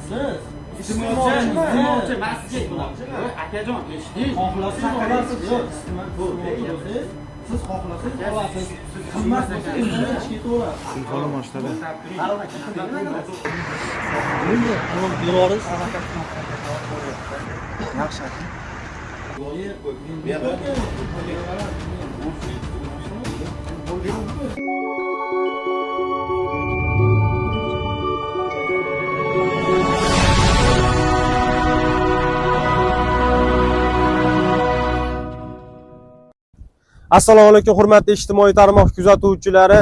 Siz iste'molchi masjid akajon eshiting. xohlasangiz olasiz. Yo'q, siz xohlasangiz olasiz. Qimmat bo'lsa o'zingizga ketaverasiz. Telefonu boshlaydi. Beroriz. Yaxshi. Assalomu alaykum hurmatli ijtimoiy tarmoq kuzatuvchilari.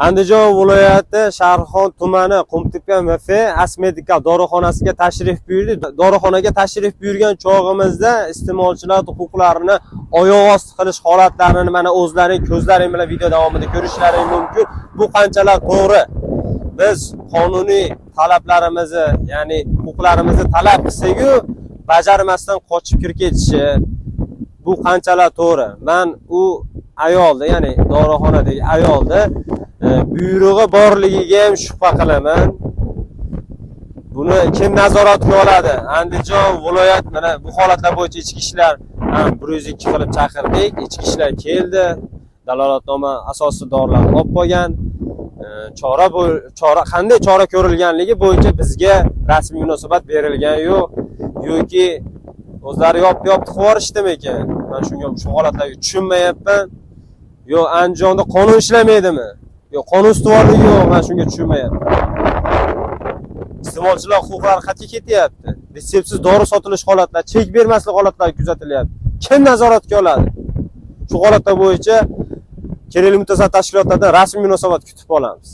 Andijon viloyati Sharxon tumani Qumtepa MF Asmedika dorixonasiga tashrif buyurdik. Dorixonaga tashrif buyurgan chog'imizda iste'molchilar huquqlarini oyoq osti qilish holatlarini mana o'zlaring ko'zlaring bilan video davomida ko'rishlaring mumkin. Bu qanchalar to'g'ri? Biz qonuniy talablarimizni, ya'ni huquqlarimizni talab qilsak-ku, bajarmasdan qochib kirib ketishi bu qanchalar to'g'ri? Men u ayolni, ya'ni dorixonadagi ayolni buyrug'i borligiga ham shubha qilaman. Buni kim nazoratga oladi? Andijon viloyat mana bu holatlar bo'yicha ichki ishlar 102 qilib chaqirdik. Ichki ishlar keldi. Dalolatnoma asosida dorilarni olib qo'ygan. Qanday chora ko'rilganligi bo'yicha bizga rasmiy munosabat berilgan yo'q. Yoki o'zlari yopib qilib yuborishdimi-ekan? Men shunga shu holatlarga tushunmayapman. Yo Andijonda qonun ishlamaydimi? Yo qonun ustuvorligi yo'q, men shunga tushunmayapman. Iste'molchilar huquqlari qat'iy ketyapti. Retseptsiz dori sotilish holatlari, chek bermaslik holatlari kuzatilyapti. Kim nazoratga oladi? Shu holatlar bo'yicha kerakli mutasaddi tashkilotlardan rasmiy munosabat kutib qolamiz.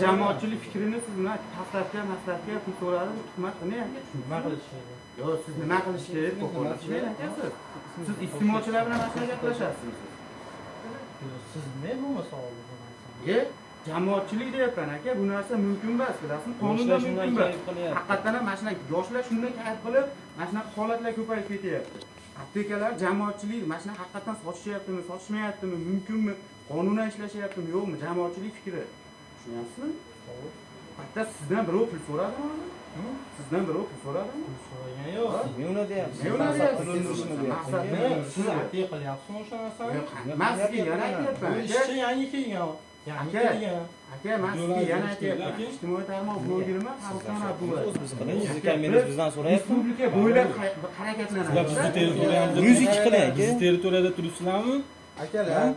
Jamoatchilik fikrini siz nima maslahatga pul so'radi, tuhmat qilyapti. Nima qilish kerak? Yo, siz nima qilish kerak? Siz iste'molchilar bilan mana shunday gaplashasiz. Siz ne bo'lmasa oldi? Jamoatchilik deyapman aka, bu narsa mumkin emas, bilasizmi? Qonunda mumkin emas. Haqiqatan ham mana shunaqa yoshlar shunday kayf qilib, mana shunaqa holatlar ko'payib ketyapti. Aptekalar jamoatchilik mana shunaqa haqiqatan sotishyaptimi, sotishmayaptimi, mumkinmi? Qonunan ishlashyaptimi, yo'qmi? Jamoatchilik fikri. Tushunyapsizmi? Hatta sizdan birov pul so'radimi? Sizdan birov pul so'radimi? So'ragan yo'q. Nima deyapsiz? Siz atiy qilyapsizmi o'sha narsani? Men sizga yana aytyapman. Bu ishchi yangi kelgan. Aka, men sizga yana aytyapman. Ijtimoiy tarmoq blogerman, Xalqona Abdullayev. Sizni kamerangiz bizdan so'rayapti. Respublika bo'ylab harakatlanamiz. Bizni territoriyamizda 102 qiling aka. Siz territoriyada turibsizlarmi? Akalar,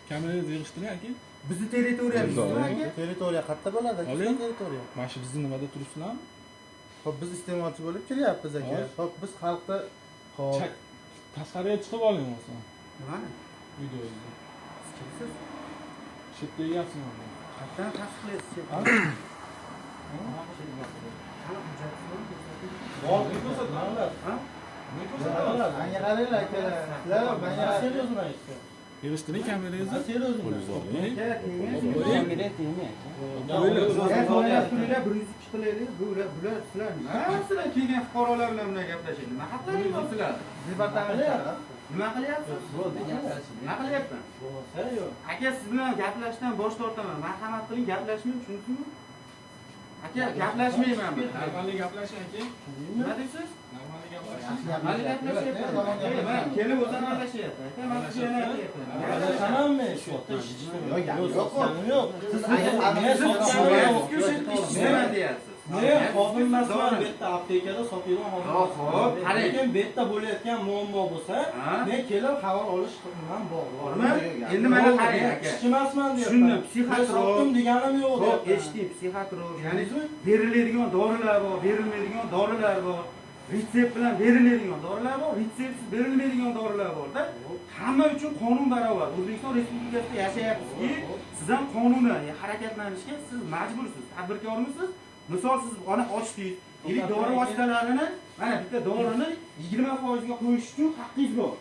Kamerangizni yig'ishtiring aka. bizni territoriyamizda aka. Territoriya qayerda bo'ladi? Oling. Territoriya. Mana shu bizni nimada turibsizlarmi? Xo'p, biz iste'molchi bo'lib kelyapmiz aka. Xo'p, biz xalqda Chak tashqariga chiqib oling bo'lsa. Nimani? Videoda. Siz Chetda yeyapsizmi? qayerdan tasdiqlaysiz? menga qaranglar akalar. Sizlar menga Seriyozmi aytdi? Yig'ishtiring kamerangizni. Seriyozmi? Qo'lingizni oling. Bular sizlar sizlar kelgan fuqarolar bilan bunday gaplashing. Nima haqlaringiz bor sizlar? departamentda Nima qilyapsiz? Nima qilyapman? Aka, siz bilan gaplashishdan bosh tortaman. Marhamat qiling, gaplashmang, tushundingmi? Aka, gaplashmayman men. Normalniy gaplashing aka. Nima deysiz? Normalniy gaplashing. Mana gaplashyapman. Kelib o'zarlashyapti. Aka, men sizga yana aytyapman. Qanammi shu yerda ishchi? Yo'q. Siz Nima deyapsiz? Men xodimmasman, bu yerda aptekada sotadigan Xo'p, qarang. lekin bu yerda bo'layotgan muammo bo'lsa, men kelib xabar olish bilan bog'liq. Endi mana qarang aka. Ishchimasman deyapman. Shunday psixotrop deganim yo'q Xo'p, deyapman. eshiting, psixotrop, ya'ni beriladigan dorilar bor, berilmaydigan dorilar bor. Retsept bilan beriladigan dorilar bor, retseptsiz berilmaydigan dorilar bor-da. Hamma uchun qonun barobar. O'zbekiston Respublikasida yashayapsizki, siz ham qonunga harakatlanishga siz majbursiz. Tadbirkormisiz? Misol siz ona ochdingiz, ilk dori vositalarini, mana bitta dorini 20% ga qo'yish uchun haqqingiz bor.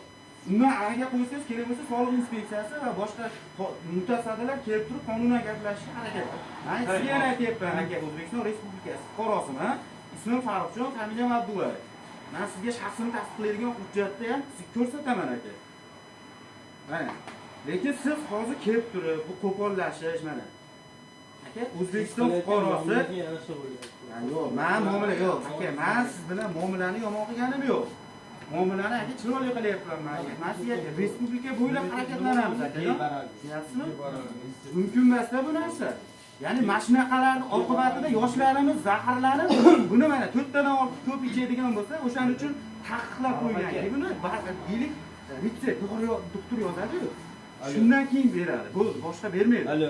Undan ariga qo'ysangiz, kerak bo'lsa soliq inspeksiyasi va boshqa mutasaddilar kelib turib qonunan gaplashishga harakat qiladi. Men sizga yana aytyapman aka, O'zbekiston Respublikasi fuqarosiman. Ismim Farruxjon, familiyam Abdullayev. Men sizga shaxsini tasdiqlaydigan hujjatni ham sizga ko'rsataman aka. Mana. Lekin siz hozir kelib turib, bu qo'pollashish mana. Aka, O'zbekiston fuqarosi. Yo'q, men muomala yo'q. Aka, men siz bilan muomalani yomon qilganim yo'q. Muomalani aka chiroyli qilyapman men. Men sizga respublika bo'ylab harakatlanamiz aka. Tushunyapsizmi? Mumkin emas-da bu narsa. Ya'ni mashinaqalarning oqibatida yoshlarimiz zaharlanib, buni mana 4 tadan ortiq ko'p ichadigan bo'lsa, o'shaning uchun taqiqlab qo'ygan. Buni ba'zi yilik retsep doktor yozadi-yu. Shundan keyin beradi. Bu boshqa bermaydi. Alo.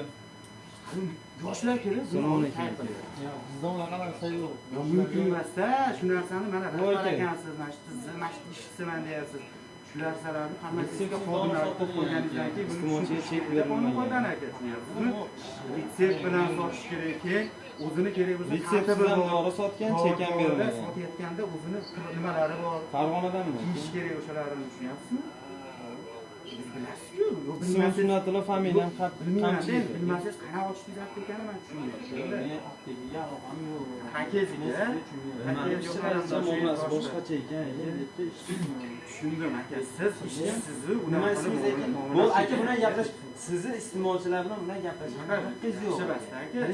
Yoshlar kelib, buni qaytadi. Bizda unaqa narsa yo'q. Mumkin emas-da, shu narsani mana rahbar ekansiz, mana shu ishchiman deyapsiz. Shu narsalarni hammasiga xodimlar qo'yib qo'yganingizdan keyin iste'molchiga chek berilmagan. qo'ygan aka, tushunyapsizmi? Retsept bilan sotish kerak keyin o'zini kerak bo'lsa Retsepti bilan dori sotgan, chek ham berilmagan. Sotayotganda o'zini nimalari bor, Farg'onadanmi? kiyish kerak o'shalarini tushunyapsizmi? Bilasiz-ku, Ismi Sunnatullo familiyam qamchi. bilmasangiz qana ochishingiz haqida ekanini men tushunmayapman. Boshqacha ekan. Tushundim aka, siz ishchisiz-ku, Nima ismingiz ekan? Bu aka bilan gaplash, sizni iste'molchilar bilan bunday gaplashishga haqqingiz yo'q.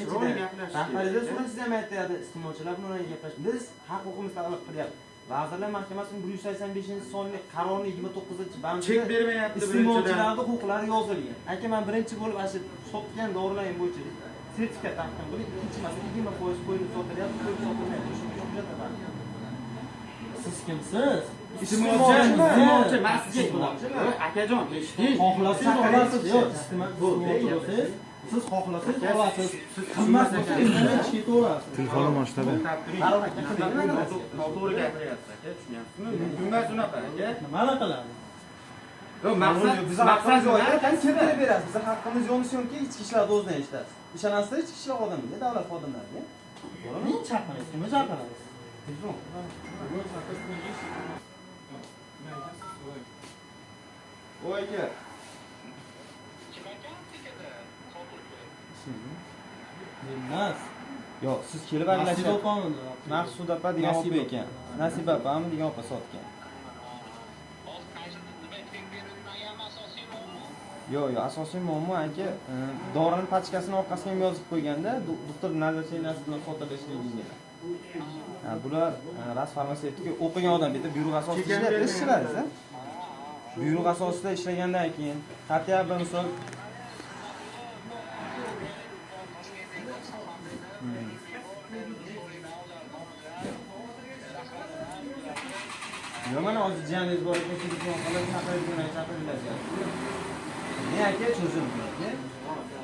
Chiroyli gaplashing. Rahbariyat siz ham aytadi, iste'molchilar bilan gaplash. Biz haq huquqimizni talab qilyapmiz. Vazirlar Mahkamasining 185-sonli qarori 29-bandida Chek bermayapti iste'molchilarning huquqlari yozilgan. Aka, men birinchi bo'lib ana shu sotgan dorilarim bo'yicha sertifikat taqdim qilib, ikkinchi masala 20% qo'yib sotilyapti, qo'yib sotilmayapti. Shunga hujjat bor. Siz kimsiz? Iste'molchi, men sizga akajon, eshiting. Xohlasangiz olasiz, yo'q, iste'molchi. Siz xohlasangiz olasiz. Qimmat bo'lsa indamay ishga ketaverasiz. Telefonim boshladi. Noto'g'ri gapiryapsiz aka, tushunyapsizmi? Mumkin emas unaqa aka. Nimani qiladi? Yo'q, maqsad keltirib berasiz. Biz haqqimiz yo'nishonki ichki ishlarni o'zidan eshitasiz. Ishonasizlar ichki ishlar xodimiga, davlat xodimlariga. Men chaqirasiz, kimni chaqirasiz? Voy aka. Emas. Yo'q, siz kelib anglashyapsiz. Maqsud opa degan opa ekan. Nasib opami degan opa sotgan. Yo'q, asosiy muammo aka, dorining pachkasini orqasiga ham yozib qo'yganda, doktor nazarchenasi bilan sotilishligiga. Bular ras farmatsevtika o'qigan odam, bitta buyruq asosida ishlayapsiz. Buyruq asosida ishlagandan keyin qat'iy bir misol Yo, mana hozir jiyaningiz bor ekan, telefon qilib chaqiringlar. Ne aka, cho'zim aka.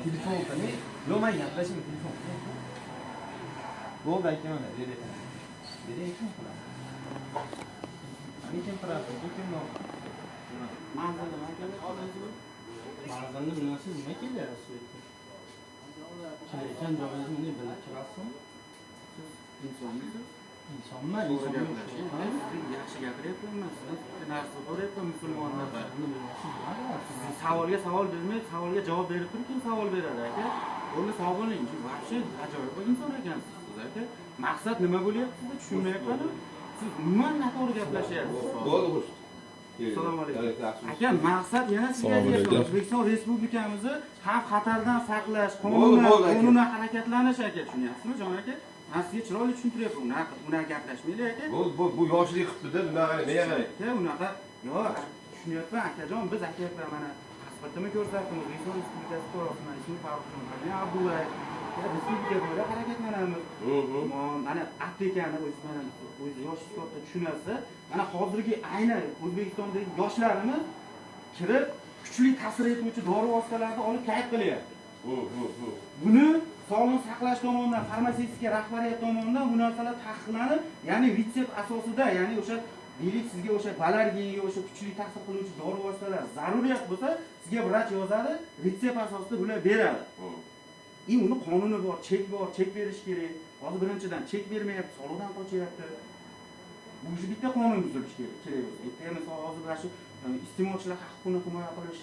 Telefon qiling. Yo, men gaplashing, telefon qiling. Bo'ldi aka, mana bering. Bering kim qiladi? Kim qiladi? Kim bor? Ma'zanni bilasiz, nima kelyapsiz? Kelayotgan joyingizni bunday bilib turasizmi? Insonman, yaxshi gapiryapman, siz narsa so'rayapman musulmonlardan. Savolga savol bermay, savolga javob berib turib, keyin savol beradi aka. Buni savoling, вообще ajoyib inson ekansiz siz aka. Maqsad nima bo'lyapti siz tushunmayapman. Siz nima noto'g'ri gaplashyapsiz? Bo'ldi. Assalomu alaykum. Aka, maqsad yana sizga aytyapman. O'zbekiston Respublikamizni xavf xatardan saqlash, qonuniy harakatlanish aka, tushunyapsizmi, jon aka? Men sizga chiroyli tushuntiryapman. Unaqa gaplashmaylik aka. Bu yoshlik qilibdi-da, bunaqa nega? Unaqa, yo'q, tushunyapman akajon, biz aka mana pasportimni ko'rsatdim, O'zbekiston Respublikasi fuqarosiman, ismim Farruxjon Abdullayev. Respublika bo'ylab harakatlanamiz. Mana aptekani o'zi yosh sifatida tushunasiz. Mana hozirgi ayni O'zbekistondagi yoshlarimiz kirib kuchli ta'sir etuvchi dori vositalarini olib kayf qilyapti. Buni sog'liqni saqlash tomonidan, farmatsevtika rahbariyat tomonidan bu narsalar taqiqlanib, ya'ni retsept asosida, ya'ni o'sha deylik sizga o'sha balargiyaga o'sha kuchli ta'sir qiluvchi dori vositalar zaruriyat bo'lsa, sizga vrach yozadi, retsept asosida bular beradi. Uni qonuni bor, chek berish kerak. Hozir birinchidan chek bermayapti, soliqdan qochyapti. Bu bitta qonun buzilishi kerak bo'lsa. Ertaga misol hozir mana shu iste'molchilar huquqini himoya qilish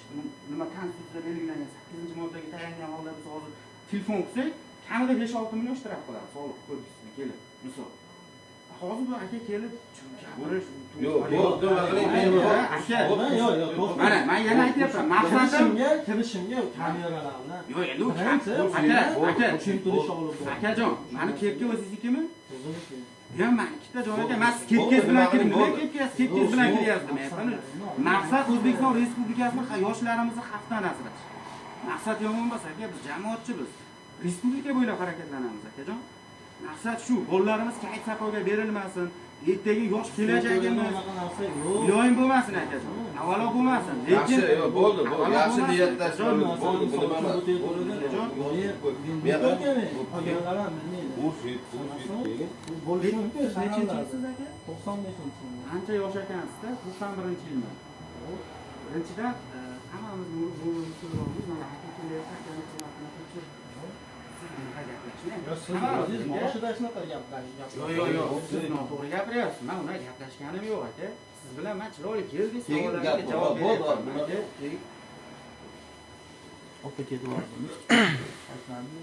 nima konstitutsiyada belgilangan 8-moddaga tayangan holda biz hozir telefon qilsak, kamida 5-6 million shtraf qiladi soliq kodeksiga kelib. Misol. hozir bu aka kelib gapirish Yo'q, bo'ldi, aka yo'q. mana men yana aytyapman maqsadim Kirishimga kameralar bilan. yo'q endi u Birinchi, aka tushuntirish olib bordim. akajon mani kepka o'ziznikimi O'ziniki. yo'q men ikkita joy ekan men siz kepkangiz bilan keldim nima kepkangiz bilan kelyaptim maqsad O'zbekiston Respublikasini yoshlarimizni xavfdan asrash maqsad yomon bo'lsa aka biz jamoatchimiz respublika bo'ylab harakatlanamiz akajon maqsad shu bolalarimiz kayt safoga berilmasin ertaga yosh kelajagimiz iloyim bo'lmasin akajon avvalo bo'lmasin Yaxshi, yo'q, bo'ldi, yaxshi niyatda bo'ldi, Qolganlar ham bilmaydi. Bo'lishi mumkin. nechinchisiz aka 95-chi. ancha yosh ekansizda 91-yilman birinchidan hammamiz bu mana aka kelayotgan Siz boshida shunaqa yo'q siz noto'g'ri gapiryapsiz man unday gaplashganim yo'q aka siz bilan man chiroyli keldik savollarga javob beryapman Olib ketib yubordim. Aytmadim.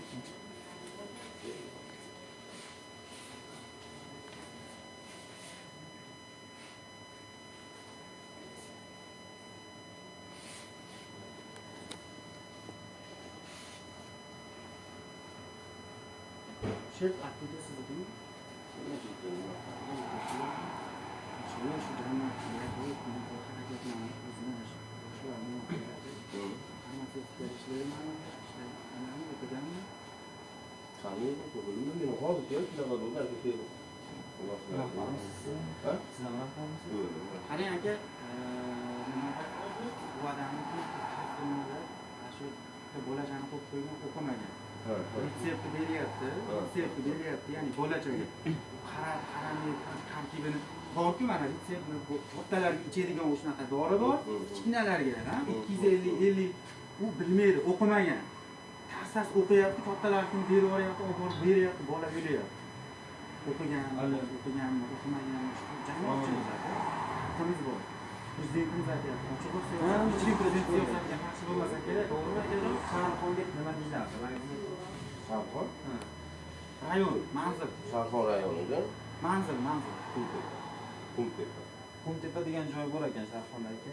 Şef aktivite sizlikmi? Shu jamoat qarang aka bu odamni shu bo'lajani qo'yib qo'ygan o'qimagan retseptni beryapti ya'ni bolachaga qaramay tarkibini borku mana retseptni kattalarga ichadigan shunaqa dori bor kichkinalarga 250 u bilmaydi o'qimagan tarsas o'qiyapti kattalar shuni berib yuboryapti olib borib beryapti bola o'lyapti o'qiganmi o'qimaganmi jamoatchimiz haqqimiz bor prezidentimiz aytyapti ochiq ichki prezident siyosatiga qarshi bo'lmasa kerak to'g'rimi akajon Sharxonga nima deyiladi Sharxon? rayon manzil Sharxon rayonida manzil Qumtepa degan joy bor ekan Sharxonda aka.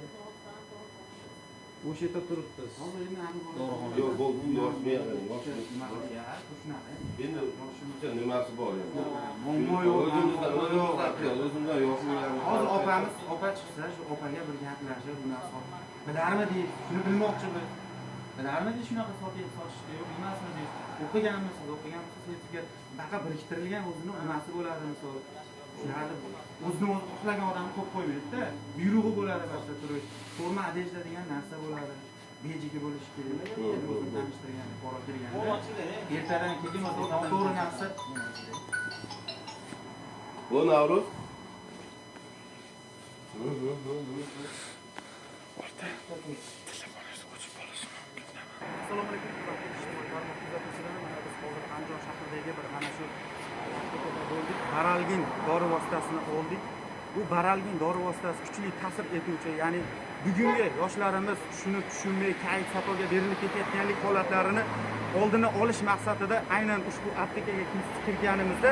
O'sha yerda turibdi. hozir endi Yo'q, bu yosh miyaqin, endi yoshimizda nimasi bor endi? muammo yo'q O'zimizdan yosh miyaqin. hozir opa chiqsa shu opaga bir gaplashib bunaqa bilarmi deydi shuni bilmoqchiman bilarmi deydi shunaqa sotishni yo'q emasmi deydi o'qiganmisiz sertifikat baqa biriktirilgan o'zini nimasi bo'ladi misol shularni o'zini o'zi xohlagan odamni qo'yib qo'ymaydida buyrug'i bo'ladi ba'zida turish forma adejda degan narsa bo'ladi bejiki bo'lishi kerak o'zini tanishtirgan pora kirganda ertadan keyin noto'g'ri narsa Bu Navruz? Assalomu alaykum. Ijtimoiy tarmoq kuzatuvchilari, mana biz hozir Andijon shahridagi bir mana shu bo'ldik. Baralgin dori vositasini oldik. Bu baralgin dori vositasi kuchli ta'sir etuvchi, ya'ni bugungi yoshlarimiz shuni tushunmay kayf safoga berilib ketayotganlik holatlarini oldini olish maqsadida aynan ushbu aptekaga kirganimizda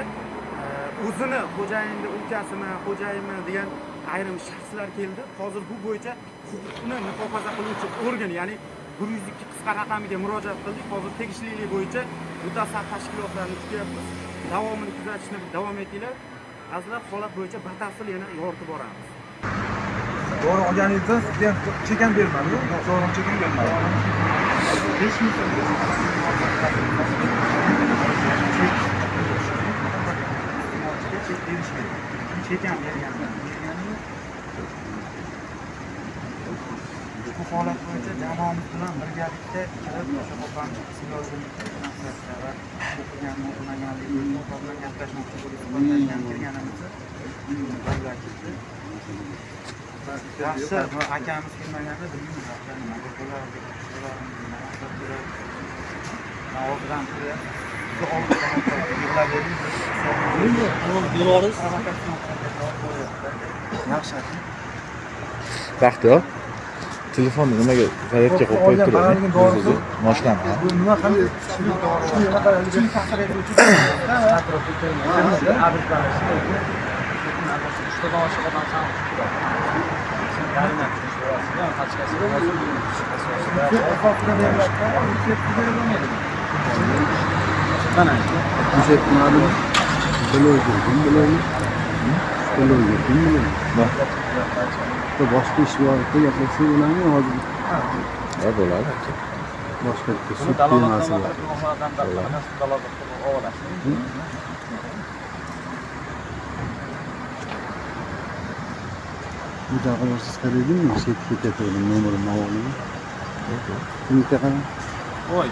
o'zini xo'jayinni ukasimi, xo'jayinmi degan ayrim shaxslar keldi. Hozir bu bo'yicha huquqni muhofaza qiluvchi organ, ya'ni 102 qisqa raqamiga murojaat qildik. Hozir tegishlilik bo'yicha mutasaddi tashkilotlarni kutyapmiz. Davomini kuzatishni davom etinglar. Azizlar, holat bo'yicha batafsil yana yoritib boramiz. Dori olganingizda sizga chekan bermadi, sog'lom chekan bermadi. 5 ming so'm. Chekan berganman. Bu holat bo'yicha jamoamiz bilan birgalikda kirib o'sha opamni siyosiy maqsadda o'qigan o'qimaganligi bilan gaplashmoqchi bo'lib kirganimizda birlashdi. Yaxshi, akamiz kelmaganda bilmaymiz akani nima bo'lardi, hozirdan turib Vaqti telefonni nimaga zaryadga qo'yib qo'yib turadi? Moshinani. Bu nima qanday kuchli dori? kuchli ta'sir etuvchi uchtadan oshiq odam ham yarim pachkasini asosida beriladi-da, retseptni berib bo'lmaydi. mana Retsep ma'lum. Bilaymi? Boshqa ish borda gaplashsak bo'ladimi hozir? Ha, bo'ladi. Boshqa bitta buni sud dalolatnoma temasi bor. guvohlardan dalolat qilib olasiz. Bu da'volar siz qaradingmi? Sertifikat oldim, nomerini oldim. Kimga qarang? Voy.